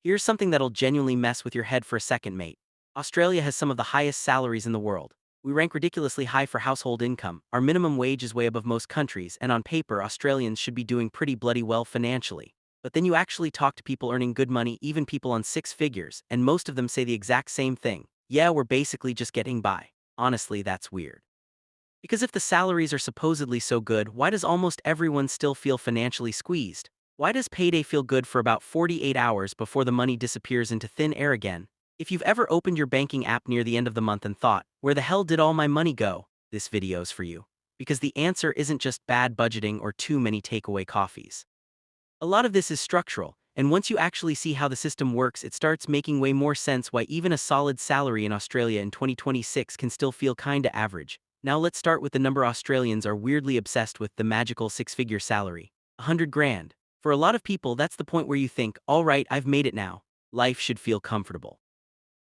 Here's something that'll genuinely mess with your head for a second, mate. Australia has some of the highest salaries in the world. We rank ridiculously high for household income, our minimum wage is way above most countries, and on paper, Australians should be doing pretty bloody well financially. But then you actually talk to people earning good money, even people on six figures, and most of them say the exact same thing. Yeah, we're basically just getting by. Honestly, that's weird. Because if the salaries are supposedly so good, why does almost everyone still feel financially squeezed? Why does payday feel good for about 48 hours before the money disappears into thin air again? If you've ever opened your banking app near the end of the month and thought, where the hell did all my money go? This video's for you. Because the answer isn't just bad budgeting or too many takeaway coffees. A lot of this is structural, and once you actually see how the system works, it starts making way more sense why even a solid salary in Australia in 2026 can still feel kinda average. Now let's start with the number Australians are weirdly obsessed with, the magical six-figure salary. 100 grand. For a lot of people, that's the point where you think, alright, I've made it now. Life should feel comfortable.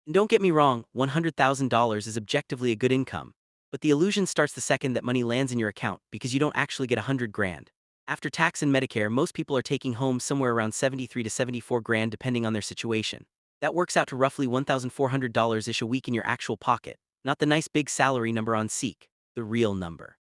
And don't get me wrong, $100,000 is objectively a good income. But the illusion starts the second that money lands in your account, because you don't actually get 100 grand. After tax and Medicare, most people are taking home somewhere around 73 to 74 grand depending on their situation. That works out to roughly $1,400-ish a week in your actual pocket, not the nice big salary number on SEEK, the real number.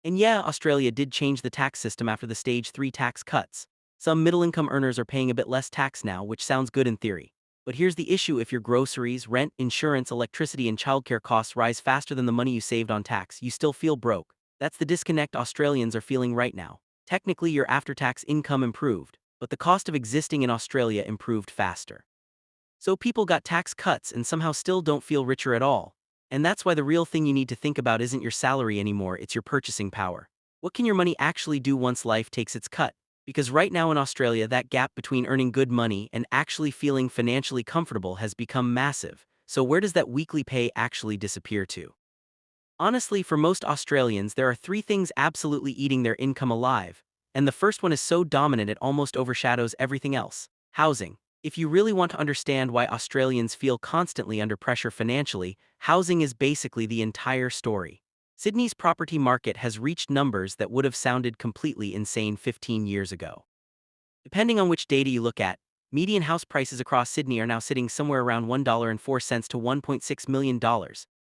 And yeah, Australia did change the tax system after the Stage 3 tax cuts. Some middle-income earners are paying a bit less tax now, which sounds good in theory. But here's the issue: if your groceries, rent, insurance, electricity, and childcare costs rise faster than the money you saved on tax, you still feel broke. That's the disconnect Australians are feeling right now. Technically, your after-tax income improved, but the cost of existing in Australia improved faster. So people got tax cuts and somehow still don't feel richer at all. And that's why the real thing you need to think about isn't your salary anymore, it's your purchasing power. What can your money actually do once life takes its cut? Because right now in Australia, that gap between earning good money and actually feeling financially comfortable has become massive. So where does that weekly pay actually disappear to? Honestly, for most Australians, there are three things absolutely eating their income alive. And the first one is so dominant it almost overshadows everything else: housing. If you really want to understand why Australians feel constantly under pressure financially, housing is basically the entire story. Sydney's property market has reached numbers that would have sounded completely insane 15 years ago. Depending on which data you look at, median house prices across Sydney are now sitting somewhere around $1.04 to $1.6 million,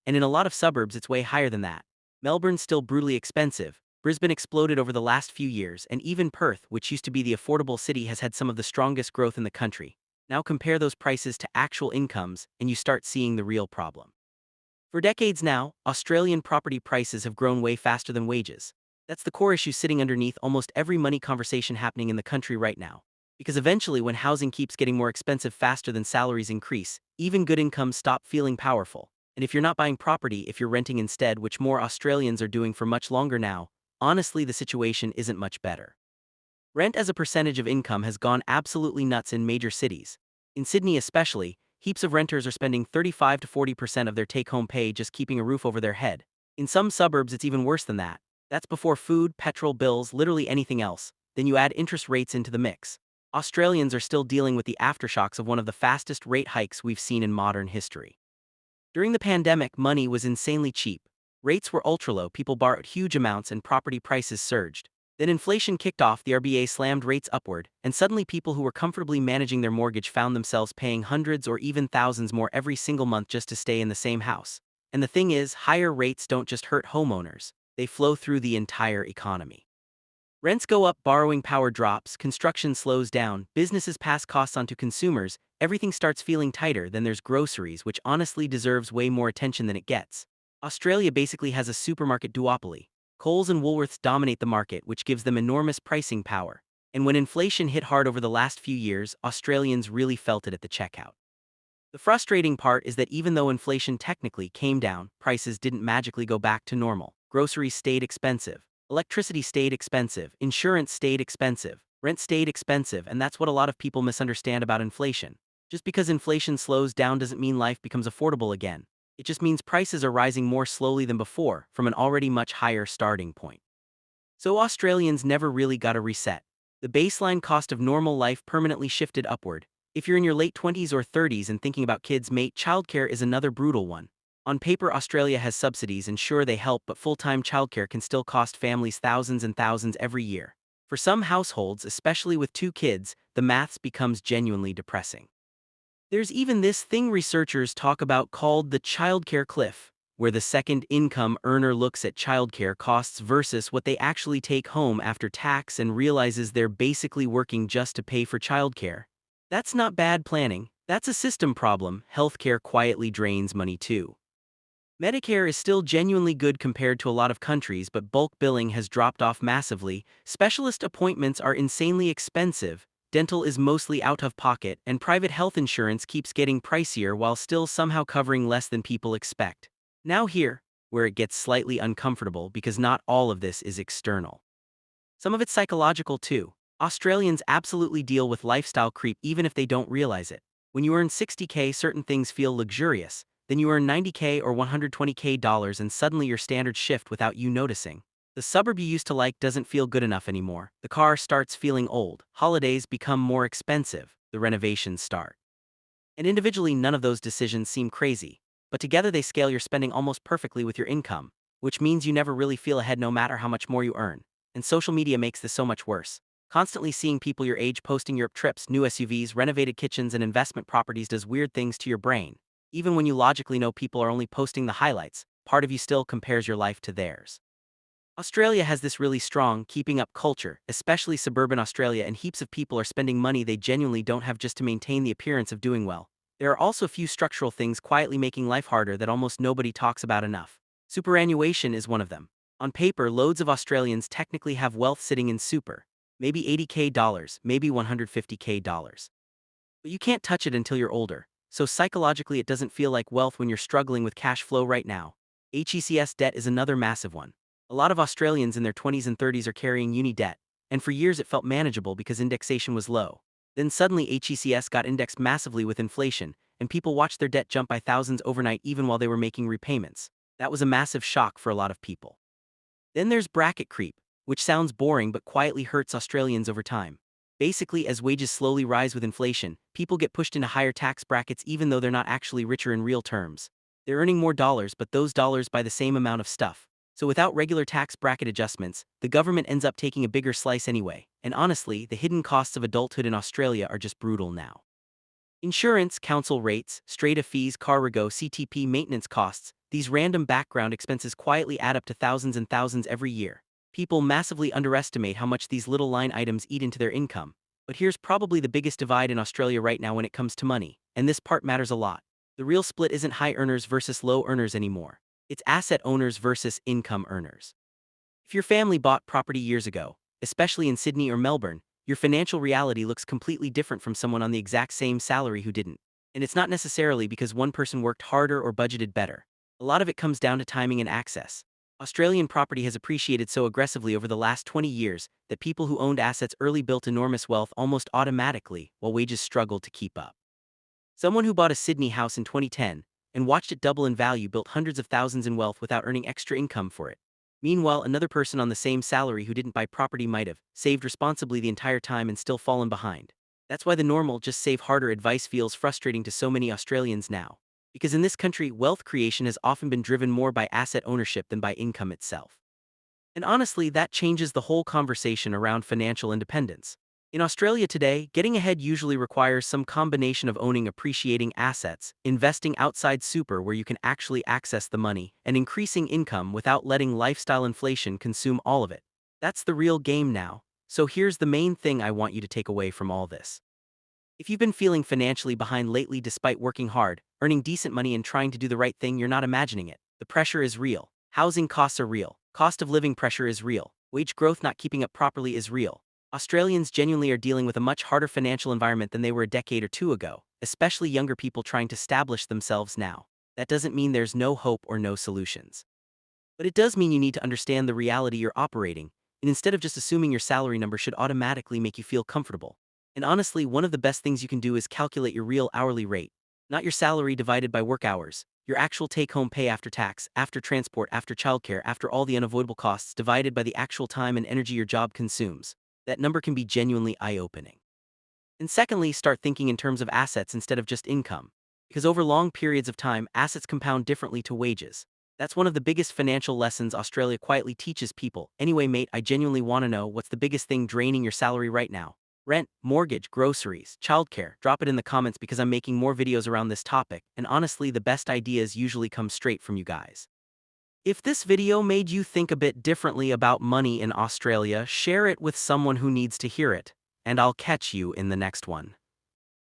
and in a lot of suburbs it's way higher than that. Melbourne's still brutally expensive, Brisbane exploded over the last few years, and even Perth, which used to be the affordable city, has had some of the strongest growth in the country. Now compare those prices to actual incomes, and you start seeing the real problem. For decades now, Australian property prices have grown way faster than wages. That's the core issue sitting underneath almost every money conversation happening in the country right now. Because eventually, when housing keeps getting more expensive faster than salaries increase, even good incomes stop feeling powerful. And if you're not buying property, if you're renting instead, which more Australians are doing for much longer now, honestly, the situation isn't much better. Rent as a percentage of income has gone absolutely nuts in major cities. In Sydney especially, heaps of renters are spending 35 to 40% of their take-home pay just keeping a roof over their head. In some suburbs it's even worse than that. That's before food, petrol bills, literally anything else. Then you add interest rates into the mix. Australians are still dealing with the aftershocks of one of the fastest rate hikes we've seen in modern history. During the pandemic, money was insanely cheap. Rates were ultra low, people borrowed huge amounts and property prices surged. Then inflation kicked off, the RBA slammed rates upward, and suddenly people who were comfortably managing their mortgage found themselves paying hundreds or even thousands more every single month just to stay in the same house. And the thing is, higher rates don't just hurt homeowners, they flow through the entire economy. Rents go up, borrowing power drops, construction slows down, businesses pass costs on to consumers, everything starts feeling tighter. Then there's groceries, which honestly deserves way more attention than it gets. Australia basically has a supermarket duopoly. Coles and Woolworths dominate the market, which gives them enormous pricing power. And when inflation hit hard over the last few years, Australians really felt it at the checkout. The frustrating part is that even though inflation technically came down, prices didn't magically go back to normal. Groceries stayed expensive. Electricity stayed expensive. Insurance stayed expensive. Rent stayed expensive, and that's what a lot of people misunderstand about inflation. Just because inflation slows down doesn't mean life becomes affordable again. It just means prices are rising more slowly than before, from an already much higher starting point. So Australians never really got a reset. The baseline cost of normal life permanently shifted upward. If you're in your late 20s or 30s and thinking about kids, mate, childcare is another brutal one. On paper, Australia has subsidies and sure they help, but full-time childcare can still cost families thousands and thousands every year. For some households, especially with two kids, the maths becomes genuinely depressing. There's even this thing researchers talk about called the childcare cliff, where the second income earner looks at childcare costs versus what they actually take home after tax and realizes they're basically working just to pay for childcare. That's not bad planning, that's a system problem. Healthcare quietly drains money too. Medicare is still genuinely good compared to a lot of countries, but bulk billing has dropped off massively, specialist appointments are insanely expensive, dental is mostly out of pocket, and private health insurance keeps getting pricier while still somehow covering less than people expect. Now here, where it gets slightly uncomfortable because not all of this is external. Some of it's psychological too. Australians absolutely deal with lifestyle creep even if they don't realize it. When you earn 60K, certain things feel luxurious. Then you earn 90K or 120K dollars and suddenly your standards shift without you noticing. The suburb you used to like doesn't feel good enough anymore. The car starts feeling old. Holidays become more expensive. The renovations start. And individually, none of those decisions seem crazy. But together they scale your spending almost perfectly with your income, which means you never really feel ahead no matter how much more you earn. And social media makes this so much worse. Constantly seeing people your age posting Europe trips, new SUVs, renovated kitchens, and investment properties does weird things to your brain. Even when you logically know people are only posting the highlights, part of you still compares your life to theirs. Australia has this really strong keeping up culture, especially suburban Australia, and heaps of people are spending money they genuinely don't have just to maintain the appearance of doing well. There are also a few structural things quietly making life harder that almost nobody talks about enough. Superannuation is one of them. On paper, loads of Australians technically have wealth sitting in super. Maybe 80K dollars, maybe 150K dollars. But you can't touch it until you're older, so psychologically it doesn't feel like wealth when you're struggling with cash flow right now. HECS debt is another massive one. A lot of Australians in their 20s and 30s are carrying uni debt, and for years it felt manageable because indexation was low. Then suddenly HECS got indexed massively with inflation, and people watched their debt jump by thousands overnight even while they were making repayments. That was a massive shock for a lot of people. Then there's bracket creep, which sounds boring but quietly hurts Australians over time. Basically, as wages slowly rise with inflation, people get pushed into higher tax brackets even though they're not actually richer in real terms. They're earning more dollars, but those dollars buy the same amount of stuff. So without regular tax bracket adjustments, the government ends up taking a bigger slice anyway. And honestly, the hidden costs of adulthood in Australia are just brutal now. Insurance, council rates, strata fees, car rego, CTP maintenance costs, these random background expenses quietly add up to thousands and thousands every year. People massively underestimate how much these little line items eat into their income. But here's probably the biggest divide in Australia right now when it comes to money, and this part matters a lot. The real split isn't high earners versus low earners anymore. It's asset owners versus income earners. If your family bought property years ago, especially in Sydney or Melbourne, your financial reality looks completely different from someone on the exact same salary who didn't. And it's not necessarily because one person worked harder or budgeted better. A lot of it comes down to timing and access. Australian property has appreciated so aggressively over the last 20 years that people who owned assets early built enormous wealth almost automatically, while wages struggled to keep up. Someone who bought a Sydney house in 2010 and watched it double in value built hundreds of thousands in wealth without earning extra income for it. Meanwhile, another person on the same salary who didn't buy property might have saved responsibly the entire time and still fallen behind. That's why the normal just save harder advice feels frustrating to so many Australians now. Because in this country, wealth creation has often been driven more by asset ownership than by income itself. And honestly, that changes the whole conversation around financial independence. In Australia today, getting ahead usually requires some combination of owning appreciating assets, investing outside super where you can actually access the money, and increasing income without letting lifestyle inflation consume all of it. That's the real game now. So here's the main thing I want you to take away from all this. If you've been feeling financially behind lately despite working hard, earning decent money, and trying to do the right thing, you're not imagining it. The pressure is real. Housing costs are real. Cost of living pressure is real. Wage growth not keeping up properly is real. Australians genuinely are dealing with a much harder financial environment than they were a decade or two ago, especially younger people trying to establish themselves now. That doesn't mean there's no hope or no solutions. But it does mean you need to understand the reality you're operating, and instead of just assuming your salary number should automatically make you feel comfortable. And honestly, one of the best things you can do is calculate your real hourly rate, not your salary divided by work hours, your actual take-home pay after tax, after transport, after childcare, after all the unavoidable costs divided by the actual time and energy your job consumes. That number can be genuinely eye-opening. And secondly, start thinking in terms of assets instead of just income. Because over long periods of time, assets compound differently to wages. That's one of the biggest financial lessons Australia quietly teaches people. Anyway, mate, I genuinely want to know, what's the biggest thing draining your salary right now? Rent, mortgage, groceries, childcare. Drop it in the comments because I'm making more videos around this topic, and honestly, the best ideas usually come straight from you guys. If this video made you think a bit differently about money in Australia, share it with someone who needs to hear it, and I'll catch you in the next one.